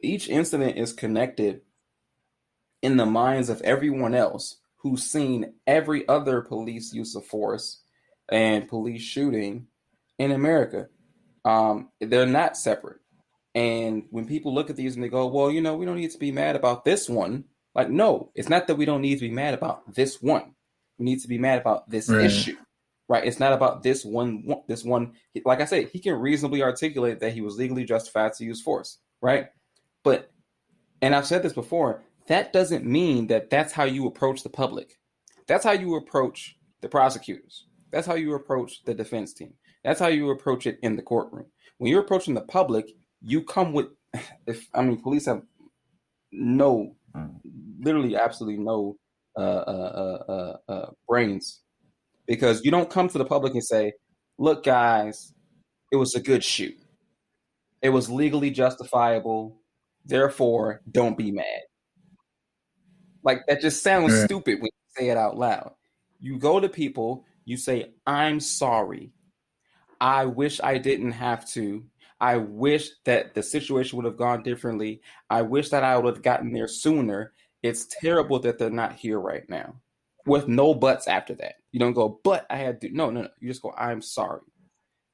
Each incident is connected in the minds of everyone else who's seen every other police use of force and police shooting in America. They're not separate. And when people look at these and they go, well, we don't need to be mad about this one. Like, no, it's not that we don't need to be mad about this one. We need to be mad about this Right. issue, right? It's not about this one. This one, like I said, he can reasonably articulate that he was legally justified to use force, right? But, and I've said this before, that doesn't mean that that's how you approach the public. That's how you approach the prosecutors. That's how you approach the defense team. That's how you approach it in the courtroom. When you're approaching the public, you come with, police have no, literally absolutely no brains, because you don't come to the public and say, look, guys, it was a good shoot. It was legally justifiable. Therefore, don't be mad. Like, that just sounds Right. stupid when you say it out loud. You go to people, you say, I'm sorry. I wish I didn't have to. I wish that the situation would have gone differently. I wish that I would have gotten there sooner. It's terrible that they're not here right now. With no buts after that. You don't go, but I had to. No, no, no. You just go, I'm sorry.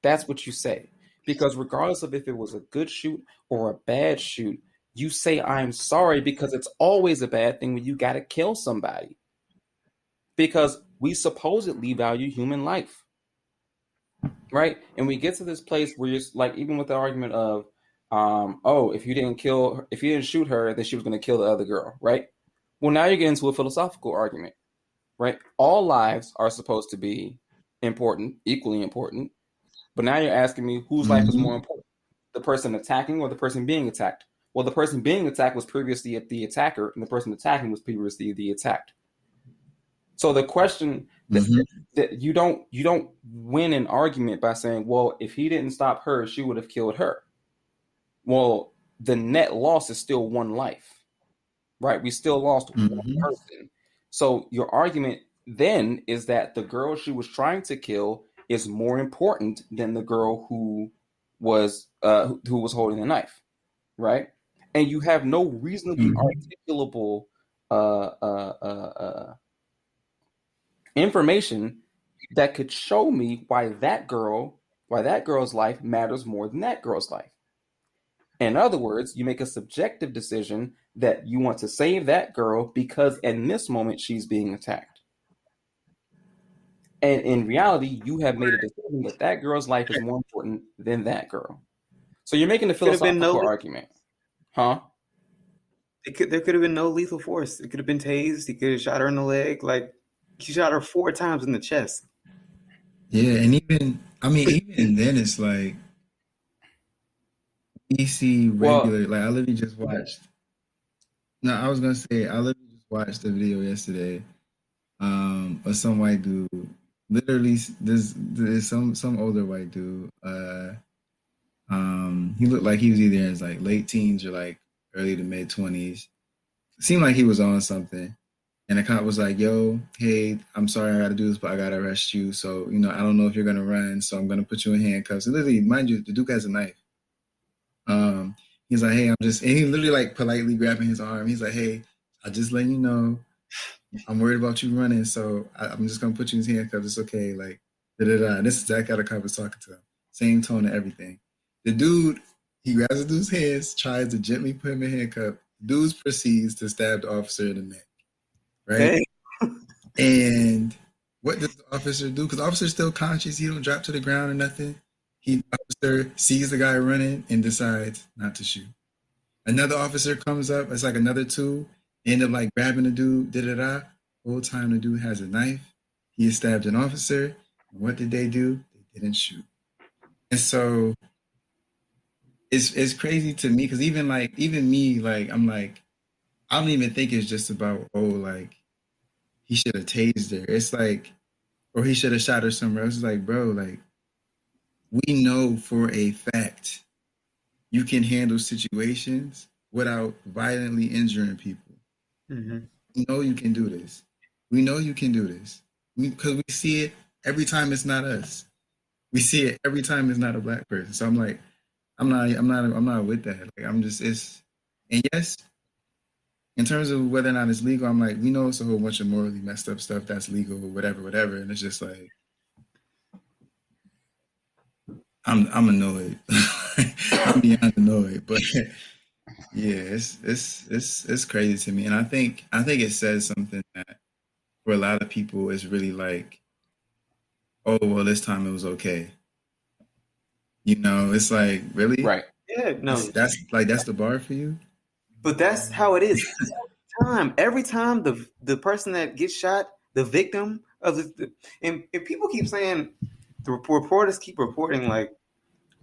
That's what you say. Because regardless of if it was a good shoot or a bad shoot, you say, I'm sorry, because it's always a bad thing when you got to kill somebody. Because we supposedly value human life. Right? And we get to this place where you're like, even with the argument of, if you didn't shoot her, then she was going to kill the other girl, right? Well, now you're getting into a philosophical argument, right? All lives are supposed to be important, equally important. But now you're asking me whose life is more important, the person attacking or the person being attacked? Well, the person being attacked was previously the attacker, and the person attacking was previously the attacked. So the question that you don't win an argument by saying, well, if he didn't stop her, she would have killed her. Well, the net loss is still one life, right? We still lost one person. So your argument then is that the girl she was trying to kill is more important than the girl who was holding the knife, right? And you have no reasonably articulable information that could show me why that girl's life matters more than that girl's life. In other words, you make a subjective decision that you want to save that girl because in this moment she's being attacked. And in reality, you have made a decision that that girl's life is more important than that girl. So you're making a philosophical argument. Huh? There could have been no lethal force. It could have been tased. He could have shot her in the leg. Like, he shot her 4 times in the chest. Yeah, and even then, it's like we see regular. Like, I literally just watched. No, I was gonna say I literally just watched the video yesterday, of some white dude. Literally, there's some older white dude. He looked like he was either in his like late teens or like early to mid 20s. Seemed like he was on something. And the cop was like, yo, hey, I'm sorry I gotta do this, but I gotta arrest you. So, I don't know if you're gonna run, so I'm gonna put you in handcuffs. And literally, mind you, the Duke has a knife. He's like, hey, and he literally like politely grabbing his arm. He's like, hey, I'll just let you know, I'm worried about you running, so I'm just gonna put you in handcuffs. It's okay, like, da-da-da. And this is exactly how the cop was talking to him. Same tone and everything. The dude, he grabs the dude's hands, tries to gently put him in handcuffs. The dude proceeds to stab the officer in the neck. Right? Hey. And what does the officer do? Because the officer's still conscious. He don't drop to the ground or nothing. The officer sees the guy running and decides not to shoot. Another officer comes up. It's like another 2. End up like grabbing the dude. Da-da-da. Whole time the dude has a knife. He stabbed an officer. And what did they do? They didn't shoot. And so it's crazy to me because even me, like, I'm like, I don't even think it's just about, like, he should have tased her. It's like, or he should have shot her somewhere else. It's like, bro, like, we know for a fact you can handle situations without violently injuring people. We know you can do this. We know you can do this. Because we see it every time it's not us. We see it every time it's not a black person. So I'm like, I'm not with that. Like, I'm just, And yes, in terms of whether or not it's legal, I'm like, we know it's a whole bunch of morally messed up stuff that's legal, whatever, whatever. And it's just like, I'm annoyed. I'm beyond annoyed. But yeah, it's crazy to me. And I think it says something that for a lot of people it's really like, oh well, this time it was okay. It's like, really? Right. Yeah, no, That's the bar for you? but that's how it is. Every time the person that gets shot, the victim of and people keep saying, the reporters keep reporting like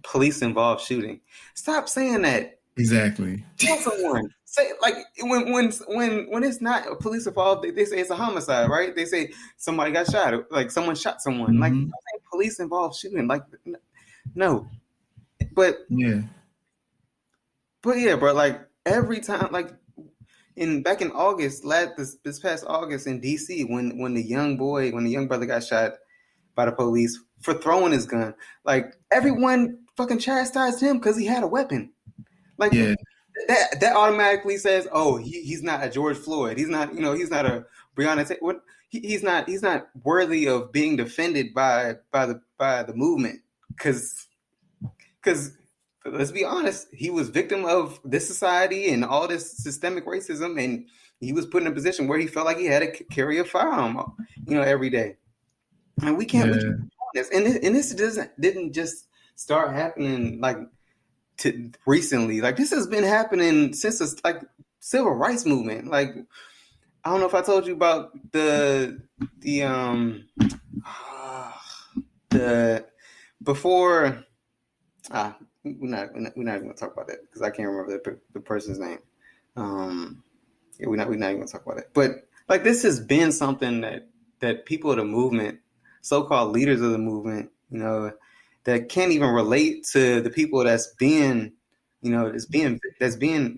police involved shooting. Stop saying that. Exactly. Tell someone. Say like when it's not a police involved, they say it's a homicide, right? They say somebody got shot, like someone shot someone. Like Mhm. police involved shooting. Like no, but Yeah. yeah, bro. Like every time, like back in August, this past August in DC, when the young brother got shot by the police for throwing his gun, like everyone fucking chastised him because he had a weapon. Like Yeah. that automatically says, oh, he's not a George Floyd. He's not, he's not a Breonna Taylor. What he's not worthy of being defended by the movement because let's be honest, he was victim of this society and all this systemic racism, and he was put in a position where he felt like he had to carry a firearm, every day. And we can't Yeah. this. And this didn't just start happening like recently. Like this has been happening since the civil rights movement. Like I don't know if I told you about the before. We're not even gonna talk about that because I can't remember the person's name. Yeah, we're not even gonna talk about it. But like this has been something that people of the movement, so-called leaders of the movement, that can't even relate to the people that's being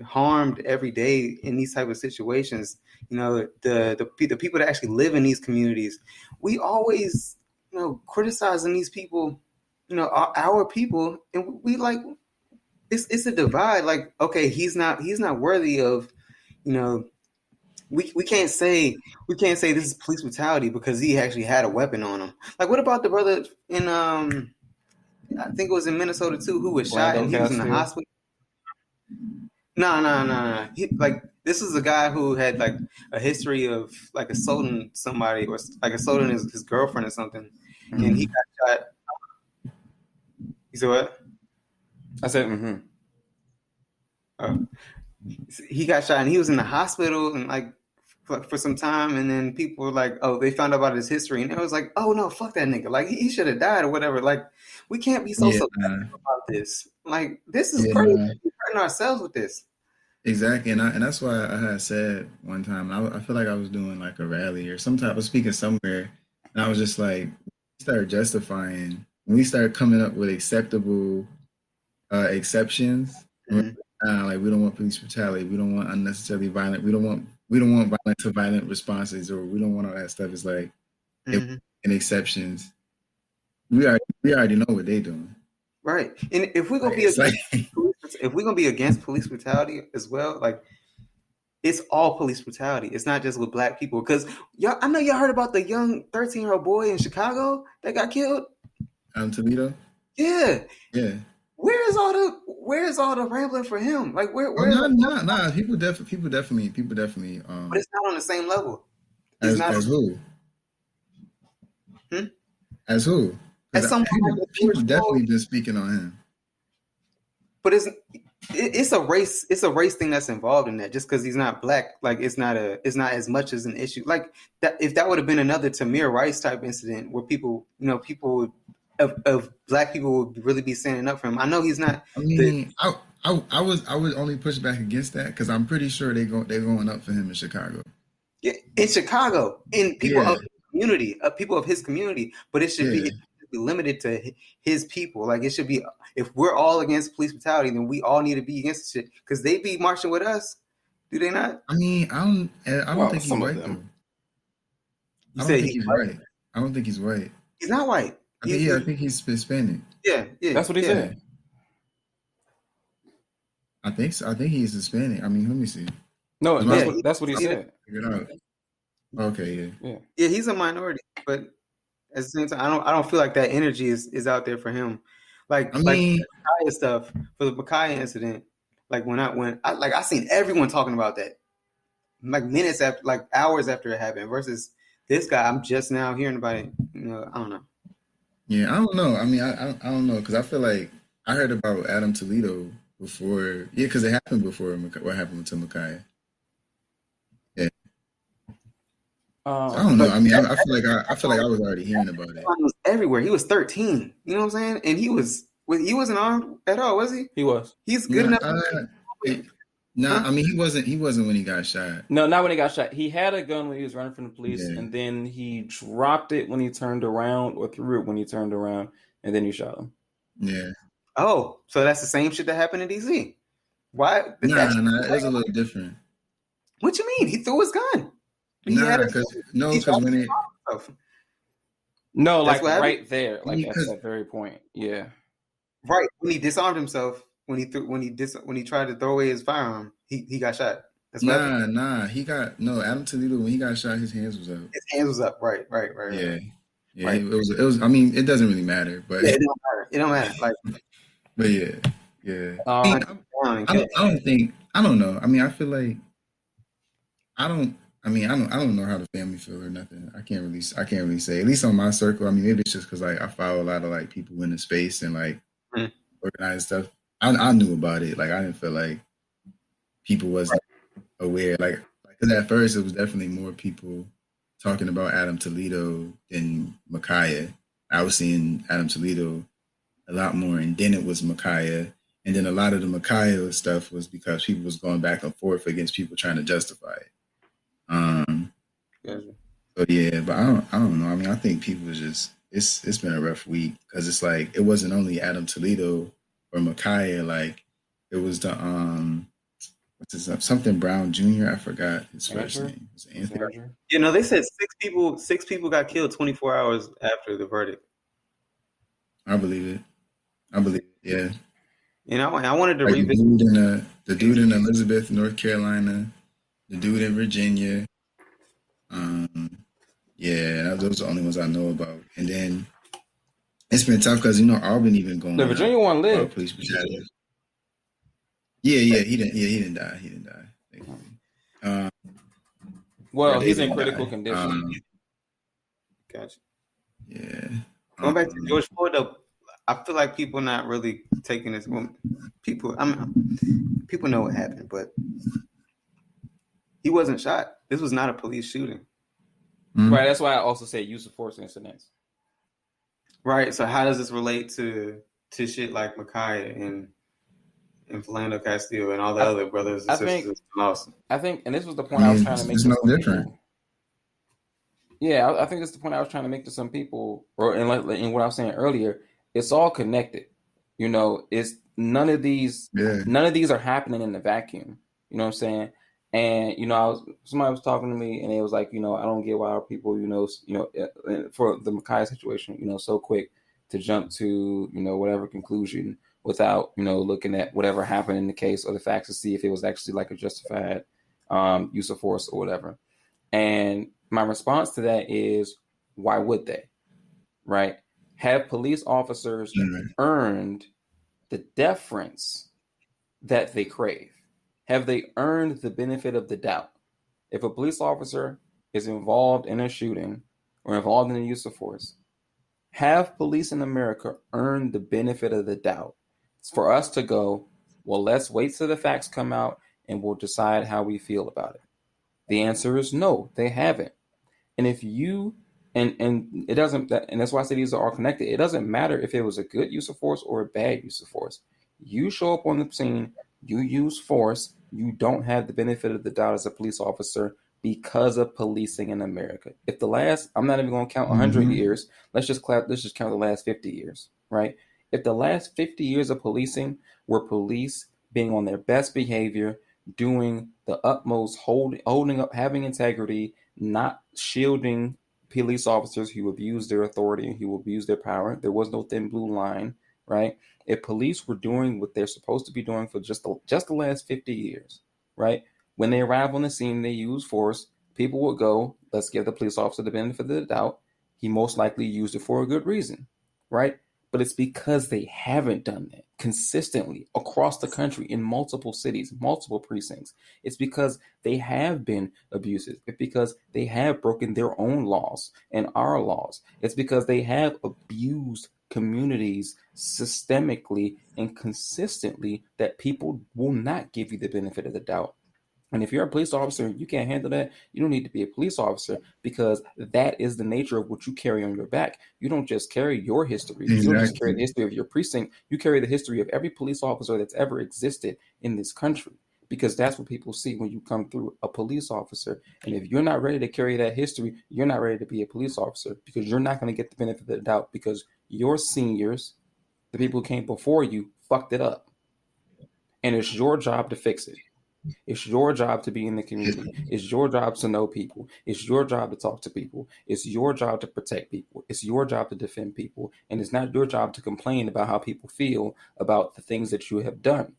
harmed every day in these type of situations. The people that actually live in these communities. We always criticizing these people, our people, and we like it's a divide. Like, okay, he's not worthy of, we can't say this is police brutality because he actually had a weapon on him. Like, what about the brother in I think it was in Minnesota too, who was shot and he was in the hospital? No. This is a guy who had like a history of like assaulting somebody or like assaulting his girlfriend or something, and he got shot. You said what? I said, He got shot and he was in the hospital and like for some time, and then people were like, oh, they found out about his history, and it was like, oh no, fuck that nigga, like he should have died or whatever. Like we can't be so about this. Like this is crazy. We're hurting ourselves with this. Exactly, and that's why I had said one time, I feel like I was doing like a rally or some type, I was speaking somewhere, and I was just like, start justifying, when we start coming up with acceptable exceptions, like we don't want police brutality, we don't want unnecessarily violent, we don't want violent to violent responses, or we don't want all that stuff. It's like, and exceptions, we already know what they're doing. Right. And if we're gonna be against police brutality as well, like it's all police brutality. It's not just with black people. Because I know y'all heard about the young 13-year-old boy in Chicago that got killed. Toledo? Yeah. Yeah. Where's all the rambling for him? Like where nah. People definitely but it's not on the same level. As who? As who? As people definitely been speaking on him. But it's a race thing that's involved in that. Just because he's not black, like it's not as much as an issue. Like that, if that would have been another Tamir Rice type incident where people of black people would really be standing up for him. I know he's not. I mean, I would only push back against that because I'm pretty sure they're going up for him in Chicago. Yeah, in Chicago, in people of his community, people of his community, but it should be limited to his people. Like it should be, if we're all against police brutality, then we all need to be against the shit because they be marching with us. Do they not? I mean, I don't think he's white though. I don't think he's white. I don't think he's white. He's not white. I think he's Hispanic. Yeah. That's what he said. I think so. I think he's Hispanic. I mean, let me see. No, Is Yeah, my that's what he he, said. figured out? Okay, yeah. Yeah. yeah, he's a minority, but at the same time, I don't feel like that energy is out there for him. I Like mean, Micaiah stuff for the Micaiah incident. Like I seen everyone talking about that, like minutes after, like hours after it happened. Versus this guy, I'm just now hearing about it. I don't know. yeah, I don't know. I mean, I don't know because I feel like I heard about Adam Toledo before. Yeah, because it happened before what happened to Micaiah. Yeah, so I don't know. But I mean, I feel like I was already hearing about it. was everywhere. He was 13. You know what I'm saying? And he wasn't armed at all, was he? He was. He's good Nah, enough. nah. Huh? I mean, he wasn't when he got shot. No, not when he got shot. He had a gun when he was running from the police, Yeah, and then he dropped it when he turned around, or threw it when he turned around, and then he shot him. yeah. Oh, so that's the same shit that happened in DC. Why? Nah, it was a little different. What you mean? He threw his gun. He had Nah, a, he because when it stuff. No, That's like what happened? right there, like at because that very point. Yeah. Right when he disarmed himself, when he tried to throw away his firearm, he got shot. That's what happened. he got no Adam Toledo when he got shot, his hands was up. His hands was up. Right. Yeah, yeah. Right. It was. I mean, it doesn't really matter, but Yeah, it don't matter. It don't matter. Like but yeah, yeah. I mean, I don't think. I don't know. I mean, I feel like I don't. I mean, I don't know how the family feel or nothing. I can't really say. At least on my circle. I mean, maybe it's just because like I follow a lot of like people in the space and like Mhm. organized stuff. I knew about it. Like I didn't feel like people wasn't aware. Because at first it was definitely more people talking about Adam Toledo than Micaiah. I was seeing Adam Toledo a lot more, and then it was Micaiah, and then a lot of the Micaiah stuff was because people was going back and forth against people trying to justify it. Gotcha. So yeah, but I don't know. I mean, I think people just it's been a rough week because it's like it wasn't only Adam Toledo or Micaiah. Like it was the what's his name? Something Brown Jr. I forgot his first Andrew? name. Was it Anthony? Andrew? They said six people got killed 24 hours after the verdict. I believe it. I believe it. Yeah. And I wanted to Like revisit. the dude in Elizabeth, North Carolina, the dude in Virginia. Yeah, those are the only ones I know about. And then it's been tough because Auburn even going The Virginia one lived. police brutality. Yeah, he didn't. Yeah, he didn't die. He didn't die. Thankfully. Well, They he's in didn't critical die. condition. Gotcha. Yeah. Going back to George Floyd, though, I feel like people not really taking this. Well, people know what happened, but he wasn't shot. This was not a police shooting. Right. That's why I also say use of force incidents. Right. So how does this relate to shit like Micaiah and Philando Castillo and all the other brothers and sisters in Austin? I think, and this was the point I was trying to make. It's no different. People. Yeah, I think that's the point I was trying to make to some people, or in what I was saying earlier. It's all connected. It's none of these are happening in the vacuum. You know what I'm saying? And somebody was talking to me, and it was like, I don't get why our people, for the Micaiah situation, so quick to jump to whatever conclusion without looking at whatever happened in the case or the facts to see if it was actually like a justified use of force or whatever. And my response to that is, why would they? Right? Have police officers earned the deference that they crave? Have they earned the benefit of the doubt? If a police officer is involved in a shooting or involved in the use of force, have police in America earned the benefit of the doubt? It's for us to go, well, let's wait till the facts come out and we'll decide how we feel about it. The answer is no, they haven't. And if you and it doesn't, and that's why I say these are all connected. It doesn't matter if it was a good use of force or a bad use of force. You show up on the scene, you use force, you don't have the benefit of the doubt as a police officer because of policing in America. If I'm not even going to count 100 years. Let's just count the last 50 years, right? If the last 50 years of policing were police being on their best behavior, doing the utmost, holding up, having integrity, not shielding police officers who abuse their authority and who abuse their power. There was no thin blue line. right? If police were doing what they're supposed to be doing for just the last 50 years, right? When they arrive on the scene, they use force. People would go, let's give the police officer the benefit of the doubt. He most likely used it for a good reason, right? But it's because they haven't done that consistently across the country in multiple cities, multiple precincts. It's because they have been abusive. It's because they have broken their own laws and our laws. It's because they have abused communities systemically and consistently that people will not give you the benefit of the doubt. And if you're a police officer and you can't handle that, you don't need to be a police officer, because that is the nature of what you carry on your back. You don't just carry your history. You don't just carry the history of your precinct. You carry the history of every police officer that's ever existed in this country, because that's what people see when you come through a police officer. And if you're not ready to carry that history, you're not ready to be a police officer, because you're not going to get the benefit of the doubt, because your seniors, the people who came before you, fucked it up. And it's your job to fix it. It's your job to be in the community. It's your job to know people. It's your job to talk to people. It's your job to protect people. It's your job to defend people. And it's not your job to complain about how people feel about the things that you have done,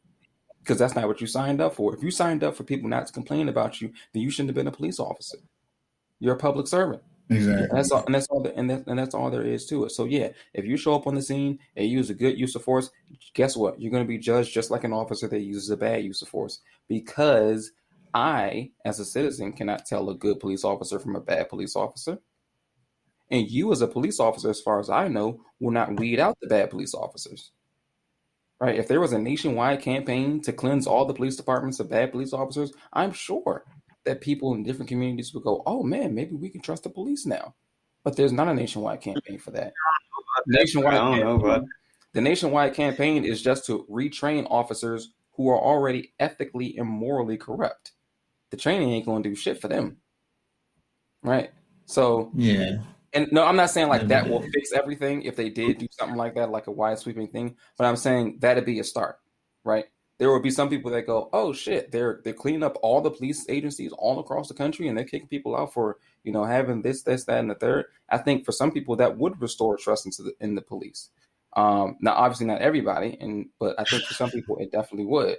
because that's not what you signed up for. If you signed up for people not to complain about you, then you shouldn't have been a police officer. You're a public servant. Exactly. And that's all there is to it. So yeah, if you show up on the scene and use a good use of force, guess what? You're going to be judged just like an officer that uses a bad use of force, because I, as a citizen, cannot tell a good police officer from a bad police officer. And you, as a police officer, as far as I know, will not weed out the bad police officers. Right? If there was a nationwide campaign to cleanse all the police departments of bad police officers, I'm sure that people in different communities would go, oh man, maybe we can trust the police now. But there's not a nationwide campaign for that. The nationwide campaign is just to retrain officers who are already ethically and morally corrupt. The training ain't going to do shit for them. Right? So, yeah. And no, I'm not saying like that will fix everything if they did do something like that, like a wide sweeping thing, but I'm saying that'd be a start, right? There will be some people that go, oh shit, they're cleaning up all the police agencies all across the country and they're kicking people out for, having this, that, and the third. I think for some people that would restore trust in the police. Now, obviously not everybody, but I think for some people it definitely would.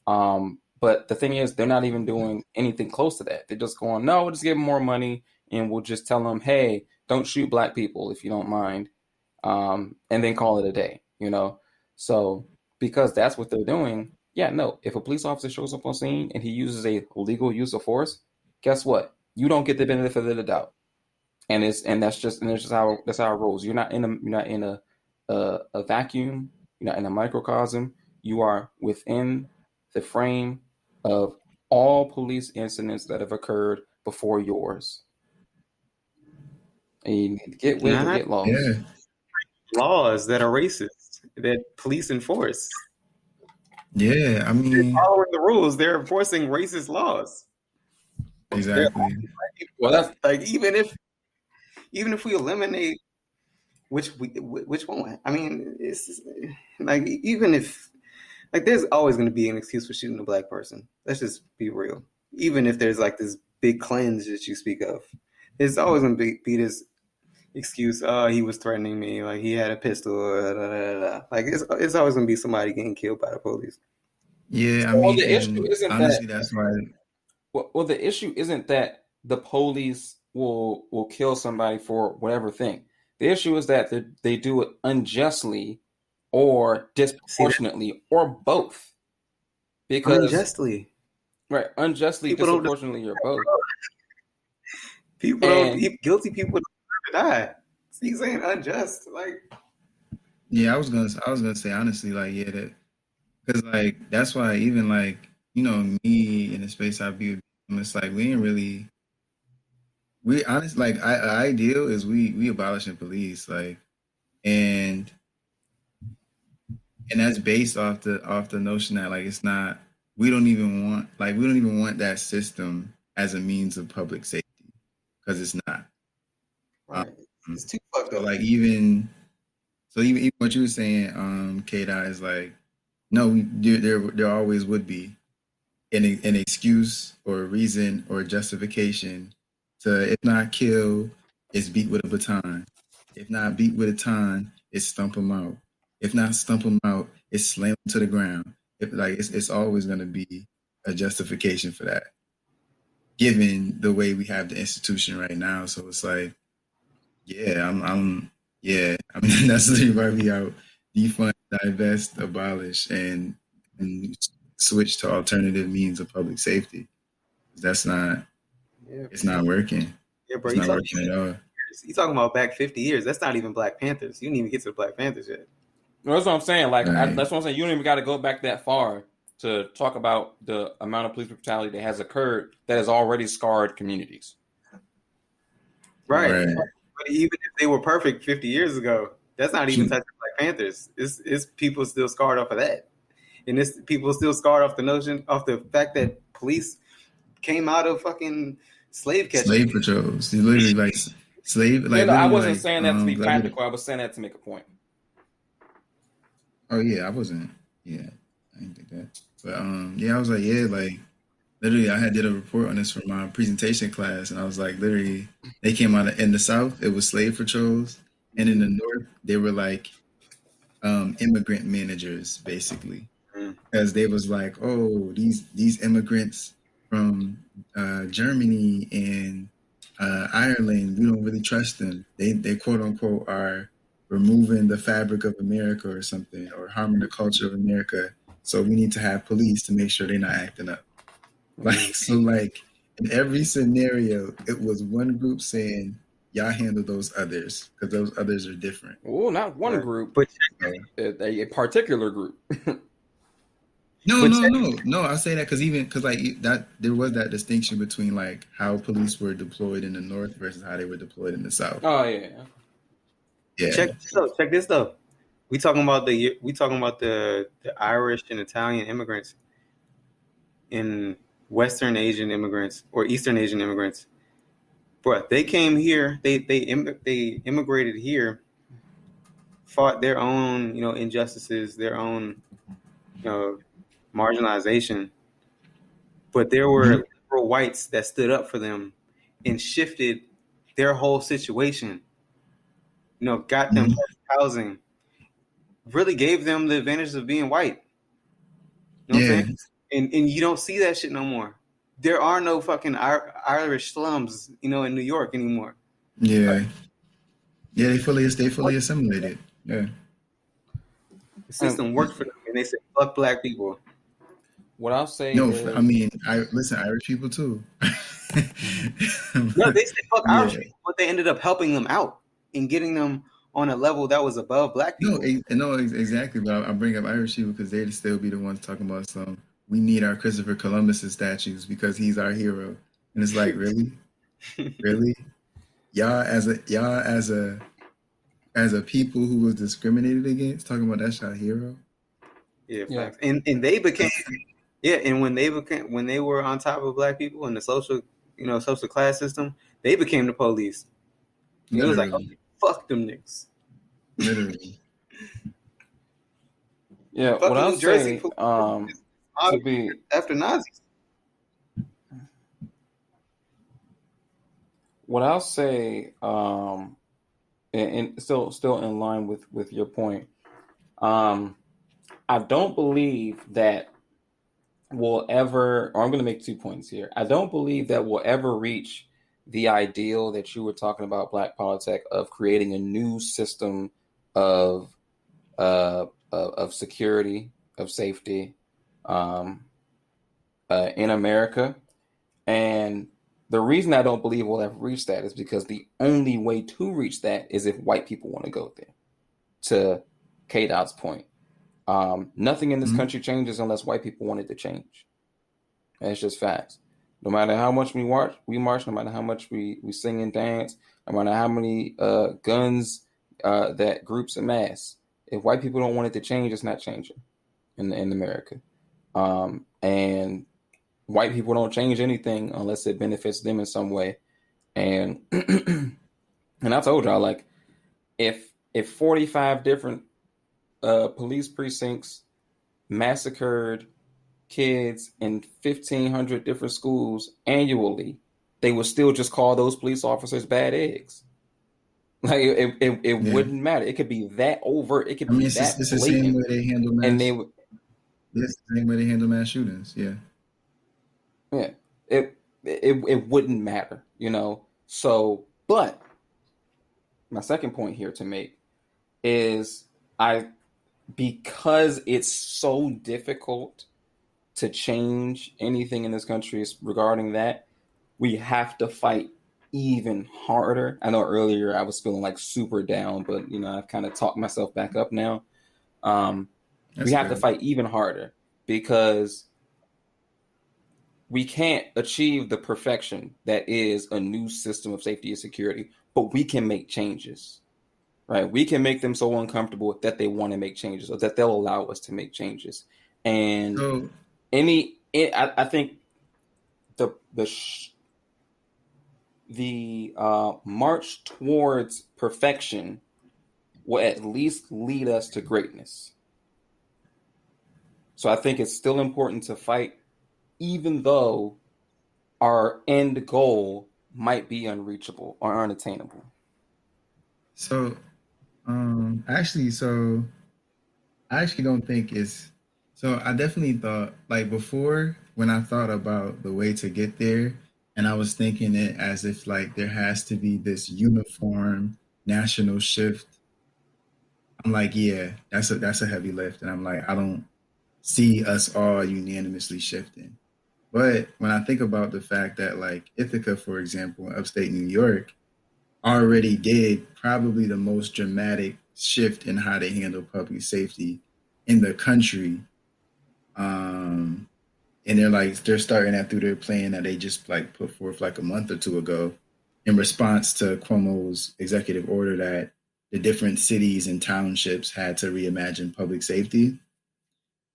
But the thing is, they're not even doing anything close to that. They're just going, no, we'll just give them more money and we'll just tell them, hey, don't shoot black people if you don't mind, and then call it a day, So because that's what they're doing, if a police officer shows up on scene and he uses a legal use of force, guess what? You don't get the benefit of the doubt, and that's just how it rolls. You're not in a vacuum. You're not in a microcosm. You are within the frame of all police incidents that have occurred before yours. And you need to get with it or get lost. Yeah. Laws that are racist, that police enforce. Yeah, I mean, they're following the rules. They're enforcing racist laws. Exactly. Well, that's like even if we eliminate which one. I mean, it's like even if there's always going to be an excuse for shooting a black person. Let's just be real. Even if there's like this big cleanse that you speak of, there's always going to be this excuse. Oh, he was threatening me. Like he had a pistol. Like it's always going to be somebody getting killed by the police. Yeah, I mean, the issue isn't honestly, that, that's why. Well, the issue isn't that the police will kill somebody for whatever thing. The issue is that they do it unjustly or disproportionately or both. Because unjustly, right? Unjustly, disproportionately, or both. Guilty people don't deserve to die. He's saying unjust, like. Yeah, I was gonna say honestly, like, yeah, that because like that's why even like me in the space I be, it's like we ain't really. We honestly like ideal is we abolishing police, like, and that's based off the notion that like it's not, we don't even want that system as a means of public safety, because it's not. Right. It's too fucked up. Like even what you were saying, K-Dot, is like, no, there always would be an excuse or a reason or a justification to, if not kill, it's beat with a baton. If not beat with a baton, it's stomp them out. if not stump them out, it's slam them to the ground. If like it's always going to be a justification for that, given the way we have the institution right now. So it's like, yeah, yeah. I mean, that's literally why we out defund, divest, abolish, and switch to alternative means of public safety. That's not, Yeah, it's not working. yeah, bro. It's not working at all. You talking about back 50 years? That's not even Black Panthers. You didn't even get to the Black Panthers yet. Well, that's what I'm saying. Like, Right. that's what I'm saying. You don't even got to go back that far to talk about the amount of police brutality that has occurred that has already scarred communities. Right. But even if they were perfect 50 years ago, that's not even touching Black Panthers. It's people still scarred off of that. And it's people still scarred off the fact that police came out of fucking slave catching. Slave patrols. You literally like slave. Like I wasn't like, saying that to be practical. I was saying that to make a point. Oh yeah, I wasn't. Yeah, I didn't think that. But yeah, I was like, yeah, like literally, I did a report on this for my presentation class, and I was like, literally, they came out in the South, it was slave patrols, and in the North, they were like immigrant managers, basically, because they was like, oh, these immigrants from Germany and Ireland, we don't really trust them. They quote unquote are removing the fabric of America or something, or harming the culture of America. So we need to have police to make sure they're not acting up. Like, so like in every scenario, it was one group saying, y'all handle those others because those others are different. Oh, not one group, but a particular group. No. I say that because like that there was that distinction between like how police were deployed in the North versus how they were deployed in the South. Oh yeah. Yeah. Check this though. We talking about the Irish and Italian immigrants and Western Asian immigrants or Eastern Asian immigrants. But they came here, they immigrated here, fought their own, injustices, their own, marginalization. But there were liberal whites that stood up for them and shifted their whole situation. Got them housing, really gave them the advantage of being white. You know what I'm saying? And you don't see that shit no more. There are no fucking Irish slums, in New York anymore. Yeah. Yeah, they fully assimilated. Yeah. The system worked for them, and they said, "Fuck black people." What I'll say is, I mean, Irish people too. No, they said fuck Irish people, but they ended up helping them out and getting them on a level that was above black people. No, exactly. But I bring up Irish people because they'd still be the ones talking about we need our Christopher Columbus statues because he's our hero. And it's like, really? Really? Y'all as a people who was discriminated against, talking about that's our hero? Yeah, facts. And they became and when they were on top of black people in the social class system, they became the police. It was like, okay, fuck them niggas. Literally. Yeah, what I'll say, to be after Nazis. What I'll say, and still in line with your point, I don't believe that we'll ever, or I'm going to make 2 points here. I don't believe that we'll ever reach the ideal that you were talking about, Black Politics, of creating a new system of security, of safety, in America. And the reason I don't believe we'll ever reach that is because the only way to reach that is if white people want to go there. To K-Dot's point, nothing in this country changes unless white people want it to change. That's just facts. No matter how much we march, no matter how much we sing and dance, no matter how many guns that groups amass, if white people don't want it to change, it's not changing in America. And white people don't change anything unless it benefits them in some way. And and I told y'all, like, if 45 different police precincts massacred kids in 1,500 different schools annually, they would still just call those police officers bad eggs. Like it Yeah. wouldn't matter. It could be that overt. It could I mean, be it's that the same blatant, way they handle and mass. they It's the same way they handle mass shootings. Yeah. yeah, it wouldn't matter, you know. So, but my second point here to make is I because it's so difficult to change anything in this country regarding that, we have to fight even harder. I know earlier I was feeling like super down, but you know, I've kind of talked myself back up now. We That's have to good. fight even harder because we can't achieve the perfection that is a new system of safety and security, but we can make changes, right? We can make them so uncomfortable that they want to make changes or that they'll allow us to make changes. And So, I think the march towards perfection will at least lead us to greatness. So I think it's still important to fight, even though our end goal might be unreachable or unattainable. so, actually, I actually don't think it's. So I definitely thought, like before, when I thought about the way to get there, and I was thinking it as if like there has to be this uniform national shift. I'm like, yeah, that's a heavy lift, and I'm like, I don't see us all unanimously shifting. But when I think about the fact that like Ithaca, for example, in upstate New York, already did probably the most dramatic shift in how they handle public safety in the country. Um, and they're starting that through their plan that they just like put forth like a month or two ago in response to Cuomo's executive order that the different cities and townships had to reimagine public safety.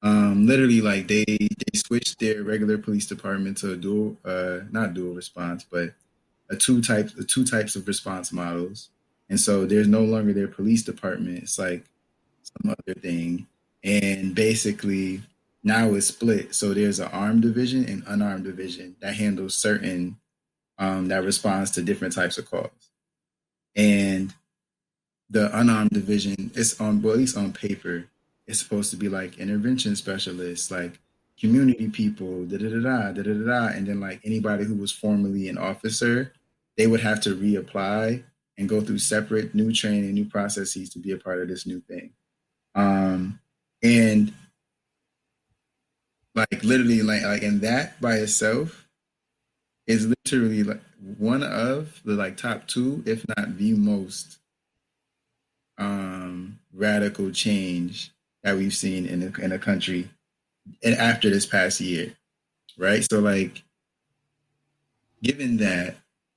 Literally, like they switched their regular police department to a dual, not dual response, but two types of response models. And so there's no longer their police department. It's like some other thing. And basically now it's split. So there's an armed division and unarmed division that handles certain that responds to different types of calls. And the unarmed division is on, well, at least on paper, it's supposed to be like intervention specialists, like community people, da da da da da da da, and then like anybody who was formerly an officer, they would have to reapply and go through separate new training, new processes to be a part of this new thing. And like literally, like, and that by itself is literally like one of the like top two, if not the most radical change that we've seen in a country and after this past year, right? So like, given that,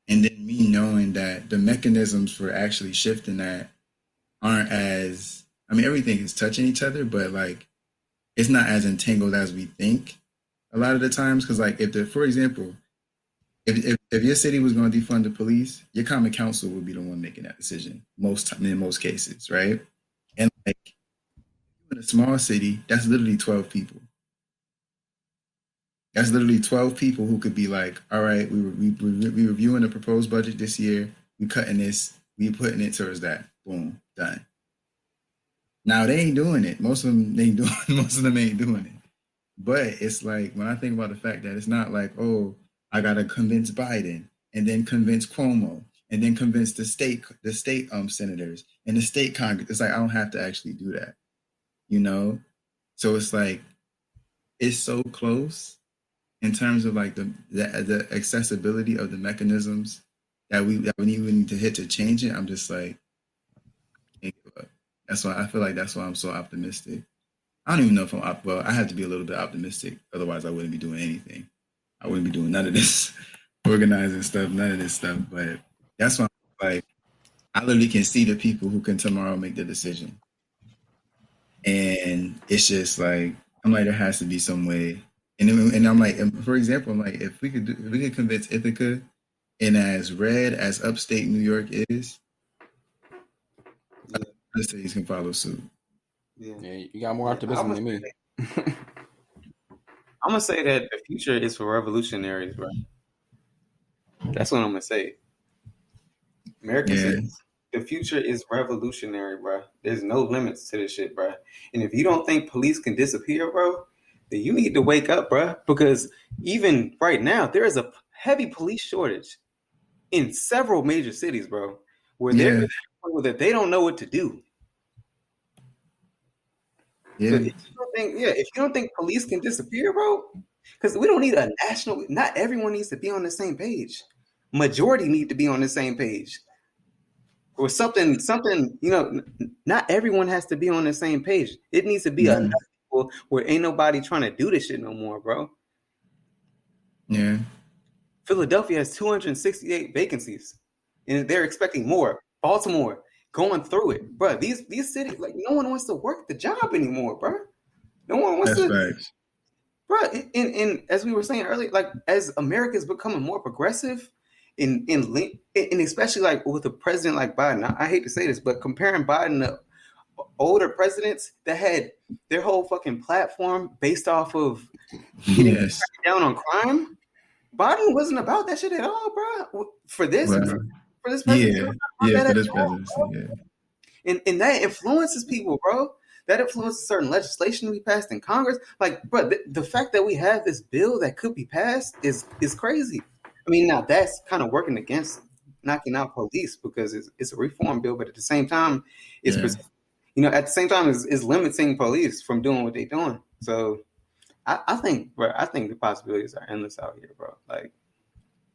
and then me knowing that the mechanisms for actually shifting that aren't as, I mean, everything is touching each other, but like, it's not as entangled as we think a lot of the times. Because like, for example, if your city was going to defund the police, your common council would be the one making that decision in most cases, right? And like in a small city, that's literally 12 people. That's literally 12 people who could be like, all right, we reviewing the proposed budget this year. We cutting this. We putting it towards that. Boom, done. Now they ain't doing it. Most of them ain't doing. Most of them ain't doing it. But it's like when I think about the fact that it's not like, oh, I gotta convince Biden and then convince Cuomo and then convince the state senators and the state Congress. It's like I don't have to actually do that, you know. So it's like it's so close in terms of like the accessibility of the mechanisms that we need to hit to change it. I'm just like, I can't give up. That's why I feel like that's why I'm so optimistic. I don't even know if well, I have to be a little bit optimistic. Otherwise, I wouldn't be doing anything. I wouldn't be doing none of this organizing stuff, none of this stuff. But that's why I'm like, I literally can see the people who can tomorrow make the decision. And it's just like, I'm like, there has to be some way. And I'm like, for example, I'm like, if we could convince Ithaca, and as red as upstate New York is, Yeah. other cities can follow suit. Yeah, you got more optimism than me. I'm gonna say that the future is for revolutionaries, bro. That's what I'm gonna say. American citizens. The future is revolutionary, bro. There's no limits to this shit, bro. And if you don't think police can disappear, bro, then you need to wake up, bro. Because even right now, there is a heavy police shortage in several major cities, bro, where they're that they don't know what to do. Yeah. So if you don't think police can disappear, bro, because we don't need a national. Not everyone needs to be on the same page. Majority need to be on the same page. Or something, not everyone has to be on the same page. It needs to be enough people where ain't nobody trying to do this shit no more, bro. Yeah. Philadelphia has 268 vacancies, and they're expecting more. Baltimore going through it, bro. These cities, like, no one wants to work the job anymore, bro. No one wants to. Facts. Bro, and as we were saying earlier, like, as America is becoming more progressive, in especially like with a president like Biden, I hate to say this, but comparing Biden to older presidents that had their whole fucking platform based off of getting down on crime, Biden wasn't about that shit at all, bro. For this president, for this presidency, and that influences people, bro. That influences certain legislation we passed in Congress. Like, bro, the fact that we have this bill that could be passed is crazy. I mean, now that's kind of working against knocking out police because it's a reform bill, but at the same time, it's limiting police from doing what they're doing. So I think the possibilities are endless out here, bro. Like,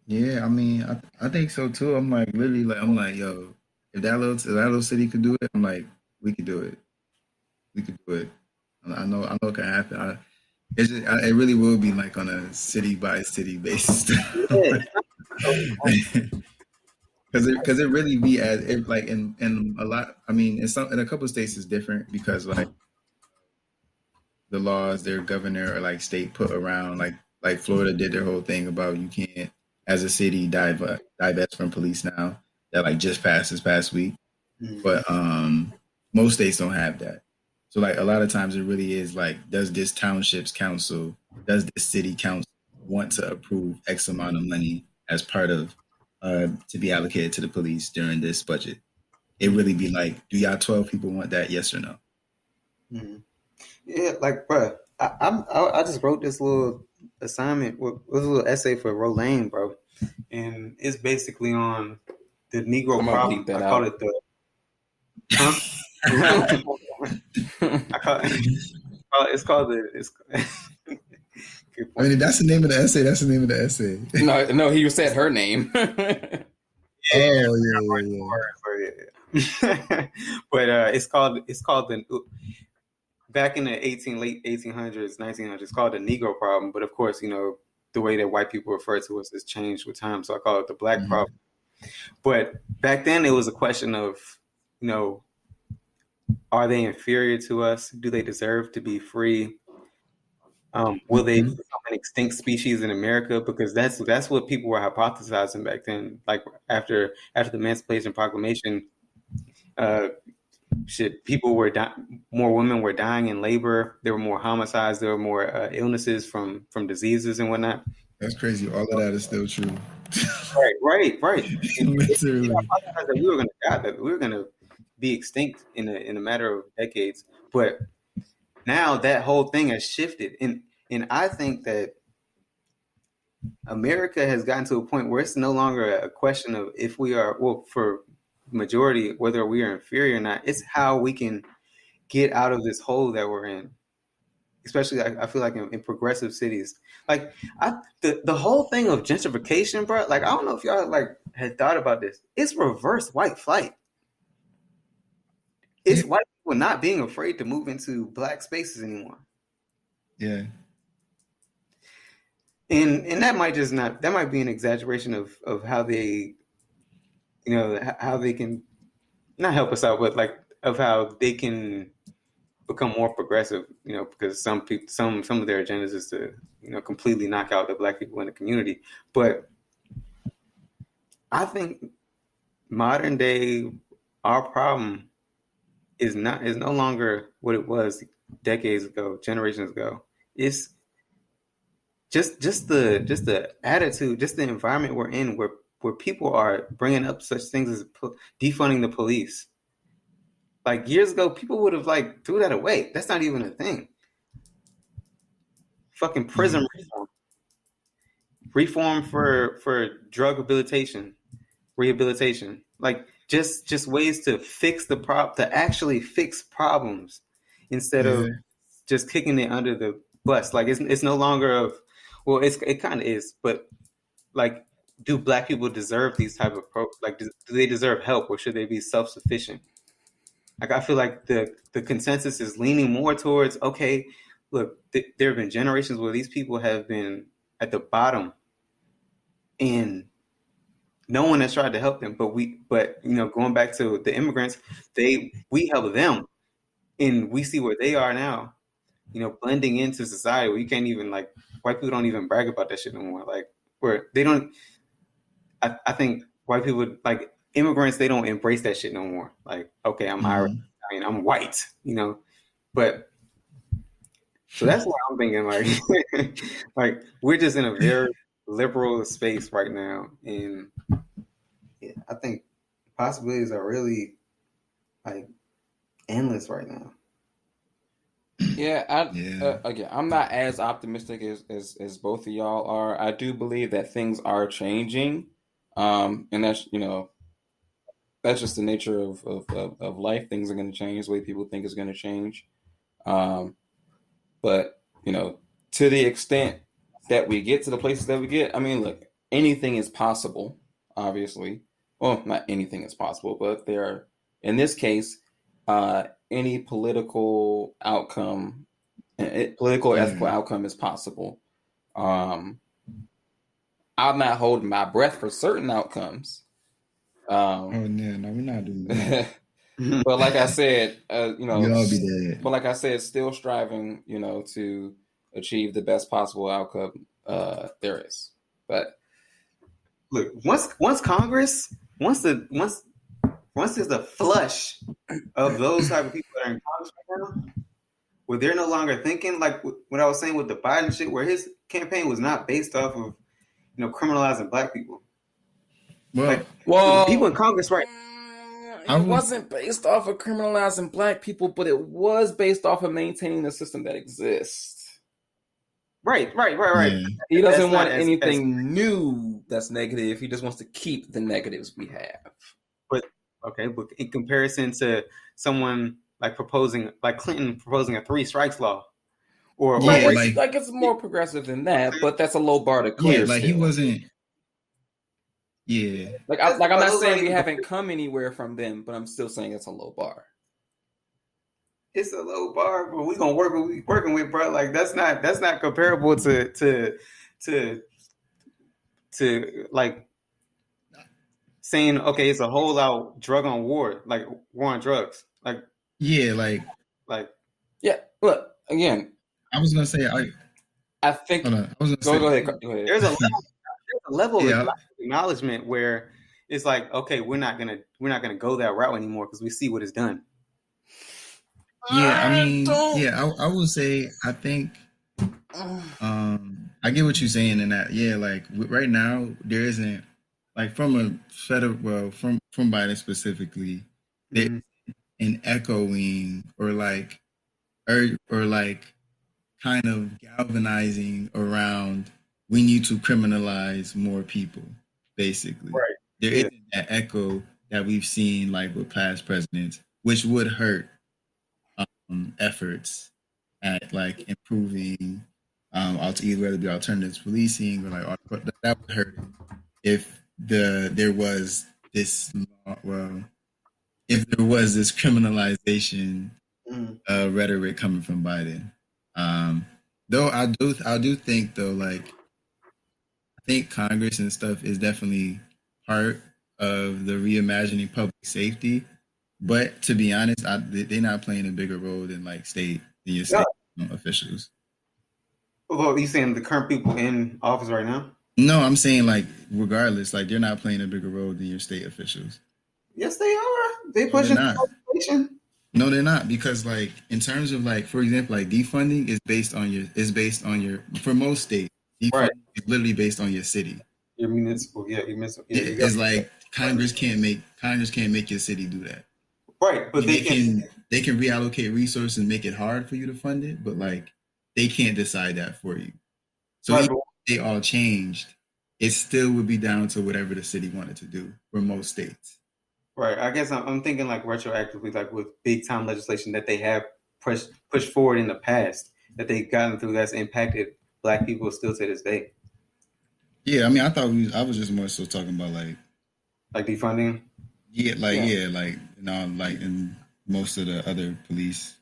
yeah, I mean, I think so too. I'm like, literally, like, yo, if that little city could do it, I'm like, we could do it. We could do it. I know it can happen. It really will be like on a city by city basis. Because it really be like in a lot. I mean, in a couple of states it's different because like the laws their governor or like state put around, like Florida did their whole thing about you can't as a city divest from police now. That like just passed this past week. Mm-hmm. But most states don't have that. So like a lot of times it really is like, does this township's council, does this city council want to approve X amount of money as part of to be allocated to the police during this budget? It really be like, do y'all 12 people want that? Yes or no? Mm-hmm. Yeah, like, bro, I just wrote this little assignment, this little essay for Rolane, bro, and it's basically on the Negro problem. I call it the. Huh? It's called the. I mean, if that's the name of the essay, that's the name of the essay. No, he said her name. Yeah. But it's called the. Back in the late 1800s, 1900s, it's called the Negro problem. But of course, the way that white people refer to us has changed with time. So I call it the Black problem. But back then, it was a question of, are they inferior to us? Do they deserve to be free? Will they become an extinct species in America? Because that's what people were hypothesizing back then. Like after the Emancipation Proclamation, people were more women were dying in labor. There were more homicides. There were more illnesses from diseases and whatnot. That's crazy. All of that is still true. Right. Literally. That we were going to die. That we were going to be extinct in a matter of decades. But now that whole thing has shifted, and I think that America has gotten to a point where it's no longer a question of if we are, well, for majority, whether we are inferior or not. It's how we can get out of this hole that we're in. Especially, I feel like in progressive cities, like the whole thing of gentrification, bro. Like, I don't know if y'all had thought about this. It's reverse white flight. It's white people not being afraid to move into black spaces anymore. Yeah. And that might be an exaggeration of how they, how they can not help us out, but like of how they can become more progressive, because some of their agendas is to, completely knock out the black people in the community. But I think modern day, our problem is no longer what it was decades ago, generations ago. It's just the attitude, just the environment we're in, where where people are bringing up such things as defunding the police. Like years ago, people would have like threw that away. That's not even a thing. Fucking prison reform for drug rehabilitation, like just ways to fix the to actually fix problems instead of just kicking it under the bus. Like it's no longer of, well, it kind of is, but like, do Black people deserve these type of like do they deserve help, or should they be self-sufficient? Like I feel like the consensus is leaning more towards, okay, look, there have been generations where these people have been at the bottom and no one has tried to help them. But going back to the immigrants, we help them, and we see where they are now, blending into society where you can't even, like, white people don't even brag about that shit no more. Like, where they don't, I think white people, like immigrants, they don't embrace that shit no more. Like, okay, I'm Irish, I'm white, but so that's what I'm thinking. Like, like we're just in a very liberal space right now, and yeah, I think possibilities are really like endless right now. Yeah, again, I'm not as optimistic as both of y'all are. I do believe that things are changing, and that's that's just the nature of life. Things are going to change. The way people think is going to change. But to the extent that we get to the places that we get, I mean, look, anything is possible. Obviously, well, not anything is possible, but there are, in this case, any political outcome, ethical outcome is possible. I'm not holding my breath for certain outcomes. No, we're not doing that. But like I said, we'll all be dead. But like I said, still striving, to achieve the best possible outcome there is. But look, once Congress, once there's a flush of those type of people that are in Congress right now, where they're no longer thinking like what I was saying with the Biden shit, where his campaign was not based off of criminalizing Black people. Well, people in Congress, right? It wasn't based off of criminalizing Black people, but it was based off of maintaining the system that exists. Right. Yeah. He doesn't want anything new that's negative. He just wants to keep the negatives we have. But in comparison to someone like Clinton proposing a 3 strikes law, or like it's more progressive than that, but that's a low bar to clear. Yeah, like still. He wasn't. Yeah. I'm not saying we haven't come anywhere from them, but I'm still saying it's a low bar. It's a low bar, but we're gonna work what we working with, bro. Like that's not comparable to like saying, okay, it's a whole out drug on war, like war on drugs. Like yeah, like yeah. Look, again, I was gonna say I think go ahead. There's a level of acknowledgement where it's like, okay, we're not gonna go that route anymore because we see what it's done. Yeah, I mean, I would say I think I get what you're saying in that. Yeah, like right now there isn't, like, from a federal, from Biden specifically, there isn't an echoing or like kind of galvanizing around, we need to criminalize more people, basically. Right. There isn't that echo that we've seen like with past presidents, which would hurt efforts at like improving whether it be alternatives policing or like that would hurt if there was this criminalization rhetoric coming from Biden. Though I do think though, like, I think Congress and stuff is definitely part of the reimagining public safety. But to be honest, they're not playing a bigger role than like state officials. Well, you saying the current people in office right now? No, I'm saying like regardless, like they're not playing a bigger role than your state officials. Yes, they are. They pushing legislation. No, they're not, because like in terms of like, for example, like defunding is based on your for most states, defunding is literally based on your city. your municipal, your municipal, your It's government. like Congress can't make your city do that. Right, but They can reallocate resources and make it hard for you to fund it, but like they can't decide that for you. So right, even if they all changed, it still would be down to whatever the city wanted to do for most states. right. I guess I'm thinking like retroactively, like with big time legislation that they have pushed forward in the past that they've gotten through that's impacted Black people still to this day, Yeah, I mean, I was just more so talking about like defunding. like like in most of the other police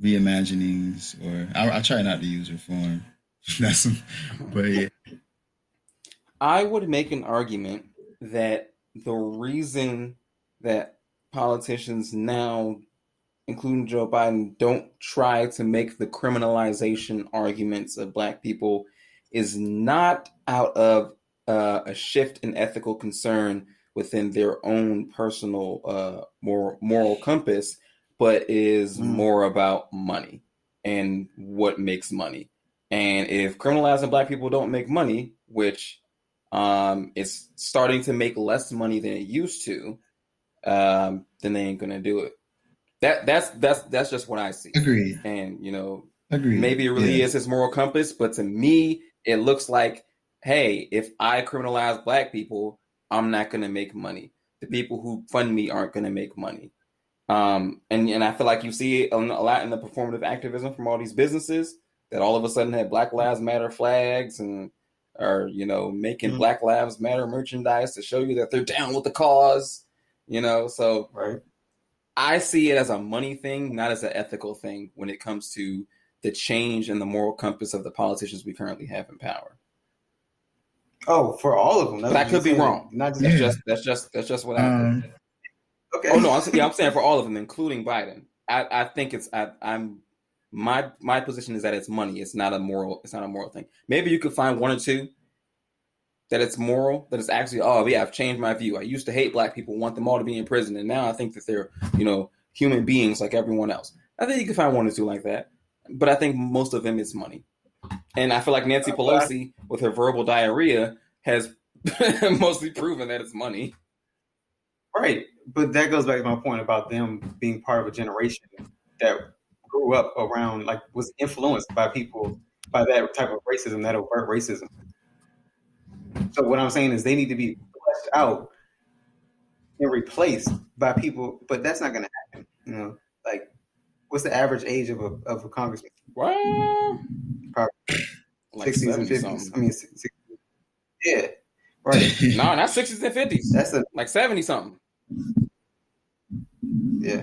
reimaginings, or I try not to use reform. That's, but yeah, I would make an argument that the reason that politicians now, including Joe Biden, don't try to make the criminalization arguments of Black people is not out of a shift in ethical concern within their own personal moral compass, but is more about money and what makes money. And if criminalizing Black people don't make money, which it's starting to make less money than it used to, then they ain't gonna do it. That's just what I see. agreed. And Agreed. maybe it really Yeah. is his moral compass, but to me, it looks like, hey, if I criminalize Black people, I'm not gonna make money. The people who fund me aren't gonna make money. And I feel like you see it a lot in the performative activism from all these businesses that all of a sudden have Black Lives Matter flags and are making Black Lives Matter merchandise to show you that they're down with the cause. So Right. I see it as a money thing, not as an ethical thing when it comes to the change in the moral compass of the politicians we currently have in power. Oh, for all of them. But I could be wrong. Not just Yeah. That's just what I think. okay. Oh no, I'm saying for all of them, including Biden. I think I'm my position is that it's money. It's not a moral thing. Maybe you could find one or two that it's moral, that it's actually, oh yeah, I've changed my view. I used to hate Black people, want them all to be in prison, and now I think that they're, human beings like everyone else. I think you can find one or two like that. But I think most of them is money. And I feel like Nancy Pelosi, with her verbal diarrhea, has mostly proven that it's money. Right. But that goes back to my point about them being part of a generation that grew up around, like, was influenced by people, by that type of racism, that overt racism. So what I'm saying is they need to be fleshed out and replaced by people, but that's not going to happen. Like, what's the average age of a congressman? Well, Probably like 60s and 50s. something. I mean, 60s. Yeah. Right. No, not 60s and 50s. That's like 70 something. Yeah.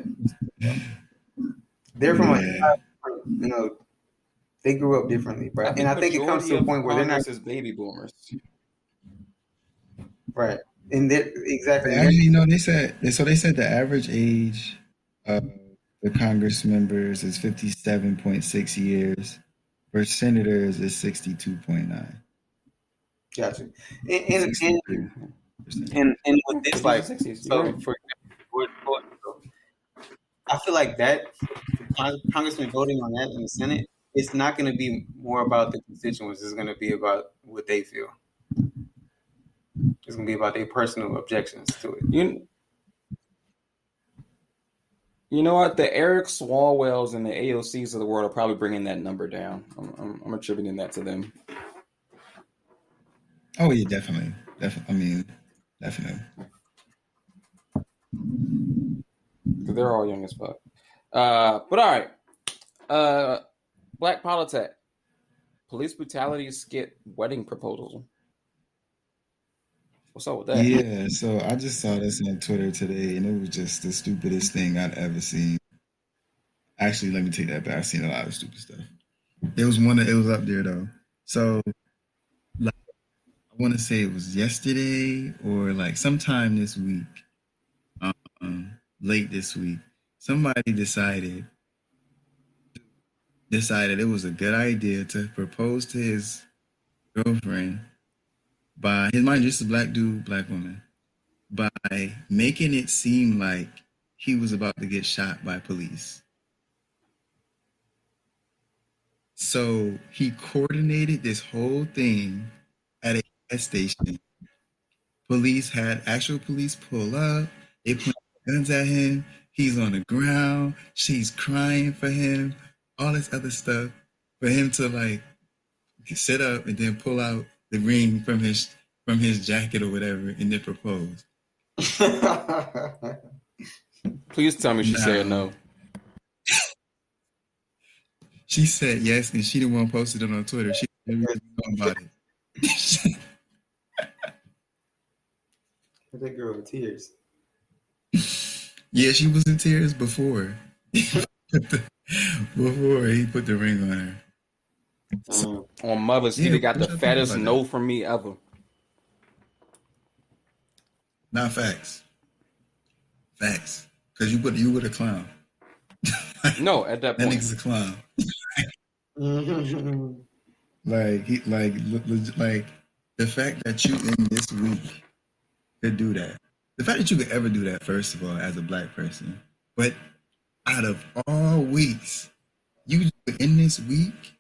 They're from they grew up differently, right? And I think it comes to a point where they're not as baby boomers. Right. And exactly. They said the average age of the Congress members is 57.6 years. For senators is 62.9. Gotcha. And with this, like, so for I feel like that Congressman voting on that in the Senate, it's not going to be more about the constituents. It's going to be about what they feel. It's going to be about their personal objections to it. You know what? The Eric Swalwells and the AOCs of the world are probably bringing that number down. I'm attributing that to them. Oh yeah, definitely. I mean, definitely. They're all young as fuck. But all right. Black Politic. Police brutality skit wedding proposal. What's up with that? Yeah, so I just saw this on Twitter today, and it was just the stupidest thing I'd ever seen. Actually, let me take that back. I've seen a lot of stupid stuff. It was up there though. So, like, I want to say it was yesterday or like sometime this week, late this week. Somebody decided it was a good idea to propose to his girlfriend by his mind, just a black dude, black woman, by making it seem like he was about to get shot by police. So he coordinated this whole thing at a gas station. Actual police pull up. They point guns at him. He's on the ground. She's crying for him. All this other stuff for him to like sit up and then pull out the ring from his jacket or whatever and then propose. Please tell me she said no. She said yes, and she didn't want to post it on her Twitter. She didn't really know about it. That girl with tears. Yeah, she was in tears before. Before he put the ring on her. On Mother's Day, they got the fattest no from me ever. Not facts. Facts. Because you were a clown. No, at that point. That nigga's a clown. Like the fact that you in this week could do that. The fact that you could ever do that, first of all, as a black person. But out of all weeks, you in this week.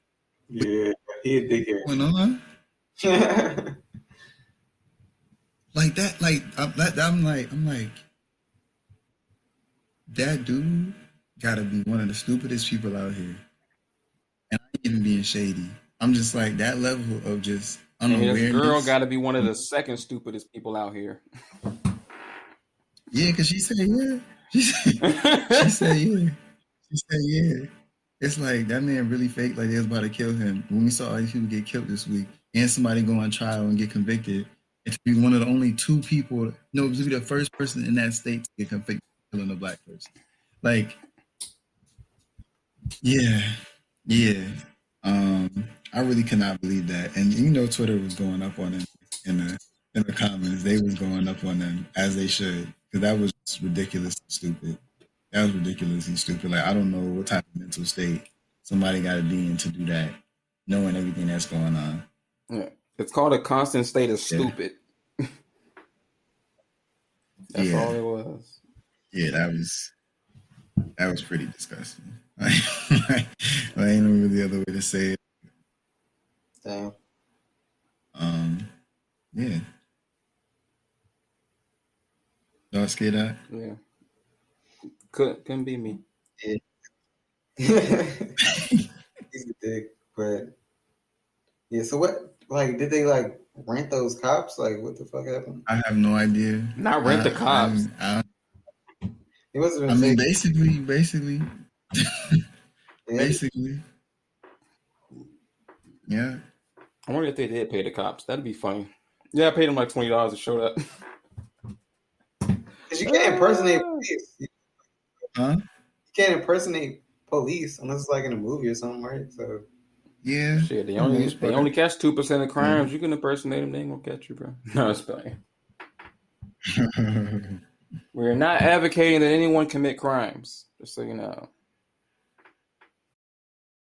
Yeah, he a dickhead. What's going on? Like that, I'm like, that dude gotta be one of the stupidest people out here. And I ain't even being shady. I'm just like, that level of just unawareness. And this girl gotta be one of the second stupidest people out here. Yeah, because she said yeah. She said yeah. She said yeah. It's like that man really faked like they was about to kill him. When we saw all these people get killed this week and somebody go on trial and get convicted, it's to be one of the only two people, to be the first person in that state to get convicted for killing a black person. Like, yeah. I really cannot believe that. And Twitter was going up on him in the comments. They was going up on them as they should, because that was ridiculous and stupid. That was ridiculously stupid. Like, I don't know what type of mental state somebody got to be in to do that, knowing everything that's going on. Yeah. It's called a constant state of stupid. That's all it was. Yeah, that was pretty disgusting. I ain't know really other way to say it. Damn. Yeah. Y'all scared that? Yeah. Couldn't be me. Yeah. He's a dick, but yeah. So what? Like, did they like rent those cops? Like, what the fuck happened? I have no idea. Not rent the cops. It wasn't. I mean, basically. Yeah. Basically. Yeah. I wonder if they did pay the cops. That'd be funny. Yeah, I paid them like $20 to show up. Because you can't impersonate police. Huh? You can't impersonate police unless it's like in a movie or something, right? So yeah. Shit, they only catch 2% of crimes. You can impersonate them, they ain't gonna catch you, bro. No, it's fine. We're not advocating that anyone commit crimes, just so you know.